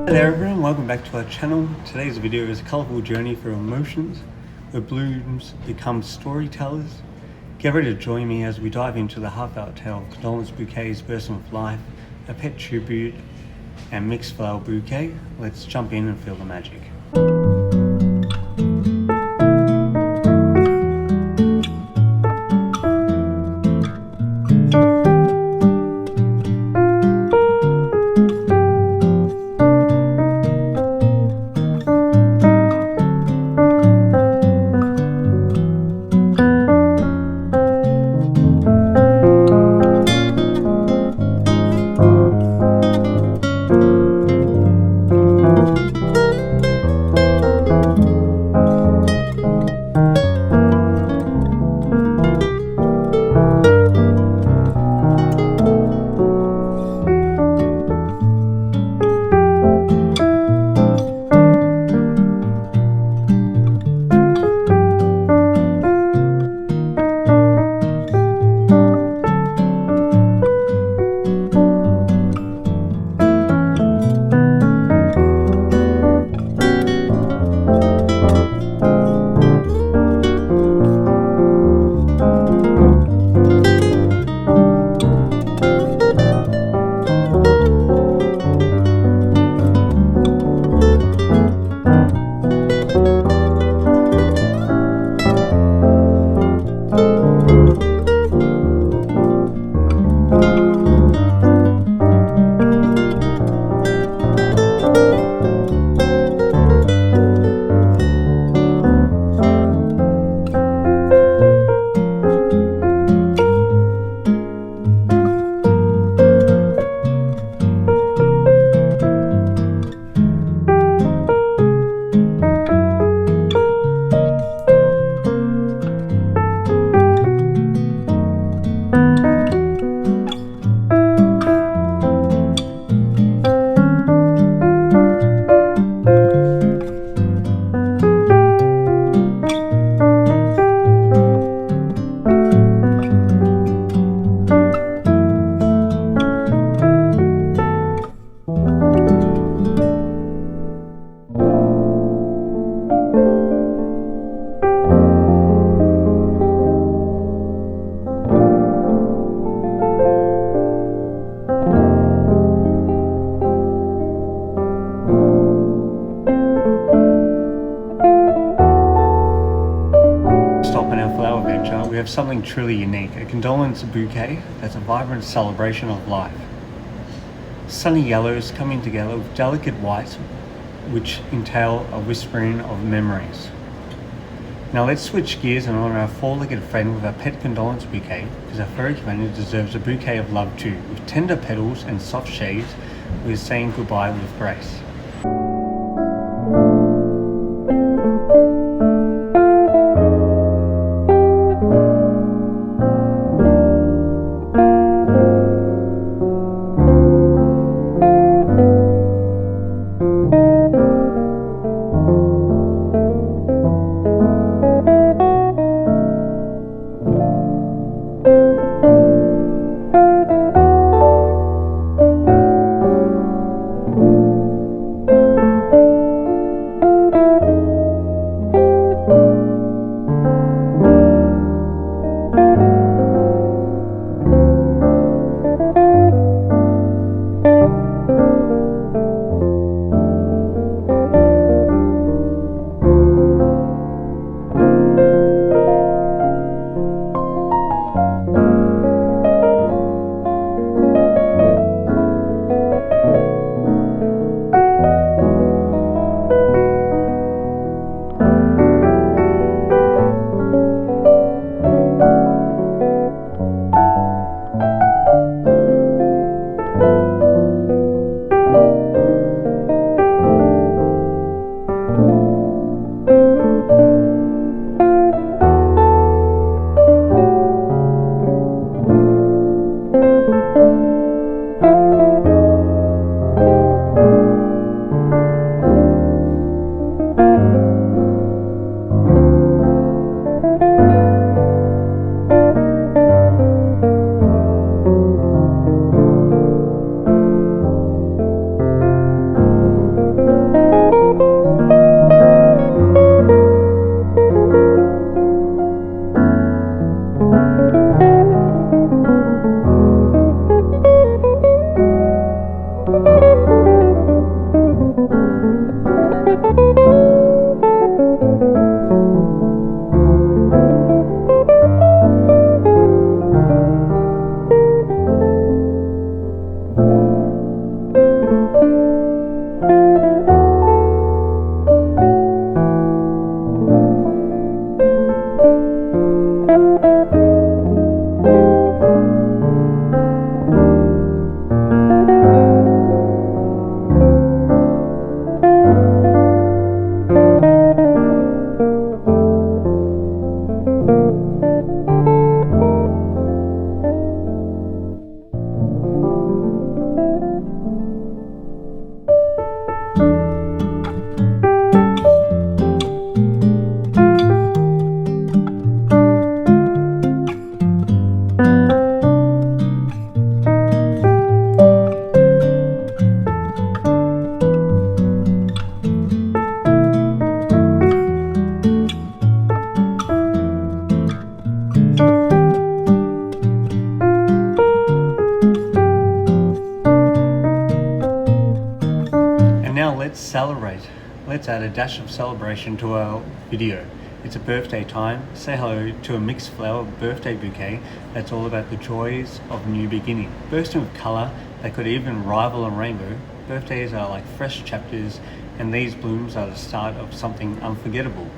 Hello everyone, welcome back to our channel. Today's video is a colourful journey through emotions, where blooms become storytellers. Get ready to join me as we dive into the heartfelt tale of Condolence Bouquet's Burst of Life, a pet tribute, and mixed flower bouquet. Let's jump in and feel the magic. We have something truly unique, a condolence bouquet that's a vibrant celebration of life. Sunny yellows coming together with delicate whites, which entail a whispering of memories. Now let's switch gears and honor our four-legged friend with a pet condolence bouquet, because our furry companion deserves a bouquet of love too, with tender petals and soft shades. We're saying goodbye with grace. let's celebrate. Let's add a dash of celebration to our video. It's a birthday time. Say hello to a mixed flower birthday bouquet that's all about the joys of a new beginning. Bursting with colour that could even rival a rainbow, birthdays are like fresh chapters, and these blooms are the start of something unforgettable.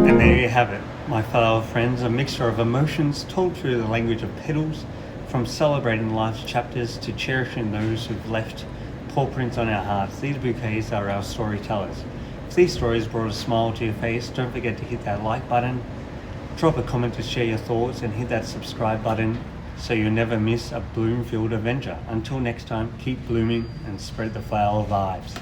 And there you have it, my fellow friends, a mixture of emotions told through the language of petals, from celebrating life's chapters to cherishing those who've left paw prints on our hearts. These bouquets are our storytellers. If these stories brought a smile to your face, don't forget to hit that like button, drop a comment to share your thoughts, and hit that subscribe button so you'll never miss a Bloomfield adventure. Until next time, keep blooming and spread the flower vibes.